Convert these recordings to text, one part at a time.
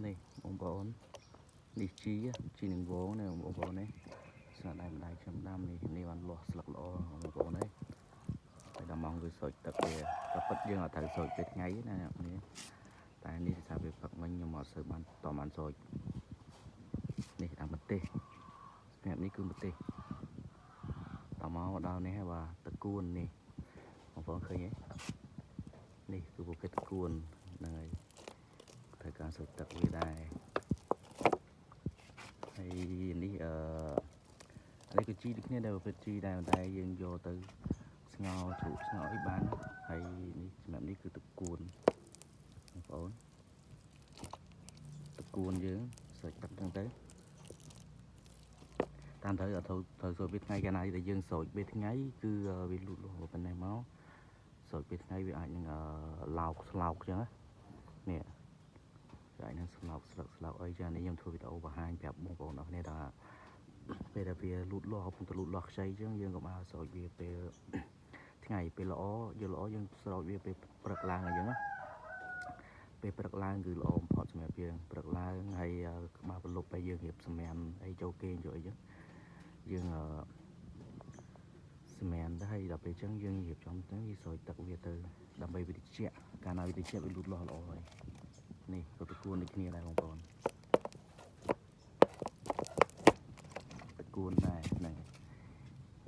này bông bò đi chiនឹងវងនេះបងប្អូននេះស្នាដៃម្ដាយខ្ញុំដាំនេះបានលាស់ស្លឹកល្អបងប្អូននេះហើយដល់ម៉ោងវាស្រោចទឹកវាក៏ពិតយើងអត់ត្រូវស្រោចពេលថ្ងៃណាអ្នកនេះតែនេះថាវាផឹកមិញខ្ញុំអត់សូវបានតបានស្រោចនេះតាមប្រទេសស្រាប់នេះគឺប្រទេសដល់មកដល់នេះហើយបាទតកួននេះបងប្អូនឃើញទេនេះគឺប្រភេទតកួនហ្នឹងហើយត្រូវការស្រោចទឹកវាដែរហើយនេះនេះគឺជីដូចគ្នាដែលប្រភេទជីដែរតែយើងយកទៅស្ងោរជ្រក់ស្ងោរអីបានហើយនេះសម្រាប់នេះគឺតកួនបងប្អូនតកួនយើងស្រោចទឹកហ្នឹងទៅតាមត្រូវត្រូវស្រោចពេលថ្ងៃកាលណាដែលយើងស្រោចពេលថ្ងៃគឺវាលូតលាស់ប៉ុណ្ណេះមកស្រោចពេលថ្ងៃវាអាចនឹងឡោកស្លោកអញ្ចឹងណានេះអាចនឹងស្លោកស្លឹកស្លោកអីចឹងនេះខ្ញុំធ្វើវីដេអូបង្ហាញប្រាប់បងប្អូនអរគ្នាថាពេលដែលវាលូតលាស់កំពុងតែលូតលាស់ខ្ចីអញ្ចឹងយើងកុំឲ្យស្រោចវាពេលថ្ងៃពេលល្អយើងស្រោចវាពេលព្រឹកឡើងអញ្ចឹងណាពេលព្រឹកឡើងគឺល្អបំផុតសម្រាប់យើងព្រឹកឡើងហើយក្បាលប្រលប់ឲ្យយើងរៀបសម្រានអីចូលគេងចូលអីចឹងយើងសម្រានទៅហើយដល់ពេលអញ្ចឹងយើងរៀបចំទៅវាស្រោចទឹកវាទៅដើម្បីវាត្រជាក់កាលណាវាត្រជាក់វាលូតលាស់ល្អហើយនេះក៏តកួនដូចគ្នាដែរបងប្អូនតកួនដែរហ្នឹង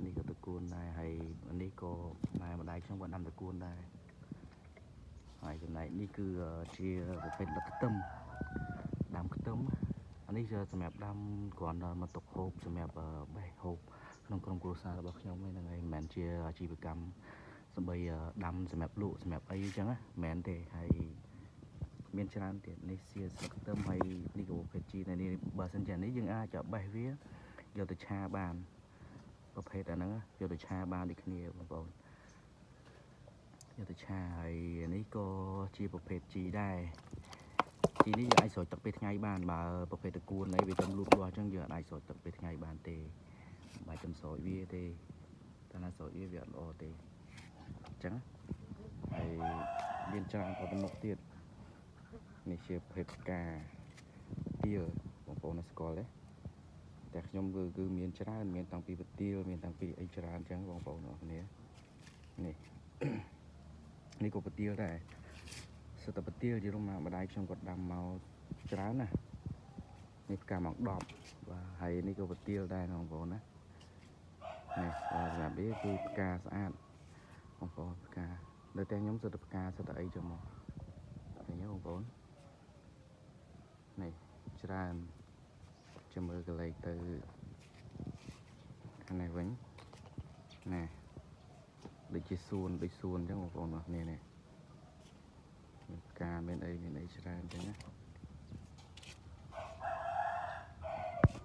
នេះក៏តកួនដែរហើយនេះក៏ម្ដាយខ្ញុំក៏ដាំតកួនដែរហើយចំណែកនេះគឺជាប្រភេទលឹកខ្ទឹមដាំខ្ទឹមអានេះជាសម្រាប់ដាំគ្រាន់តែមកទុកហូបសម្រាប់បេះហូបក្នុងក្រុមគ្រួសាររបស់ខ្ញុំហ្នឹងហើយមិនមែនជាអាជីវកម្មសម្បីដាំសម្រាប់លក់សម្រាប់អីអញ្ចឹងណាមិនមែនទេហើយមានច្រើនទៀតនេះជាស្លឹកខ្ទឹមហើយនេះក៏ប្រភេទជីនេះបើសិនជានេះយើងអាចបេះវាយកទៅឆាបានប្រភេទអាហ្នឹងយកទៅឆាបានដូចគ្នាបងប្អូនយកទៅឆាហើយនេះក៏ជាប្រភេទជីដែរជីនេះយើងអាចស្រោចទឹកពេលថ្ងៃបានបើប្រភេទតកួនអីវាចំលូតលាស់អញ្ចឹងយើងអាចស្រោចទឹកពេលថ្ងៃបានទេមិនបាច់ចំស្រោចវាទេតែណាស្រោចវាអត់ល្អទេអញ្ចឹងហើយមានច្រើនប្រភេទទៀតនេះជាប្រភេទផ្កាទៀលបងប្អូនស្គាល់ទេតែខ្ញុំគឺមានច្រើនមានតាំងពីប្រទៀលមានតាំងពីអីច្រើនអញ្ចឹងបងប្អូនអរគ្នានេះនេះក៏ប្រទៀលដែរសិតតែប្រទៀលជារួមម្ដាយខ្ញុំគាត់ដាំមកច្រើនណានេះផ្កាមក10បាទហើយនេះក៏ប្រទៀលដែរបងប្អូនណានេះសម្រាប់នេះគឺផ្កាស្អាតបងប្អូនផ្កានៅតែខ្ញុំសិតតែផ្កាសិតតែអីចឹងមកឃើញទេបងប្អូននេះច្រើនចាំមើលកន្លែងទៅខាងនេះវិញណែដូចជាសួនអញ្ចឹងបងប្អូនអរគ្នានេះមានផ្កាមានអីច្រើនអញ្ចឹងណា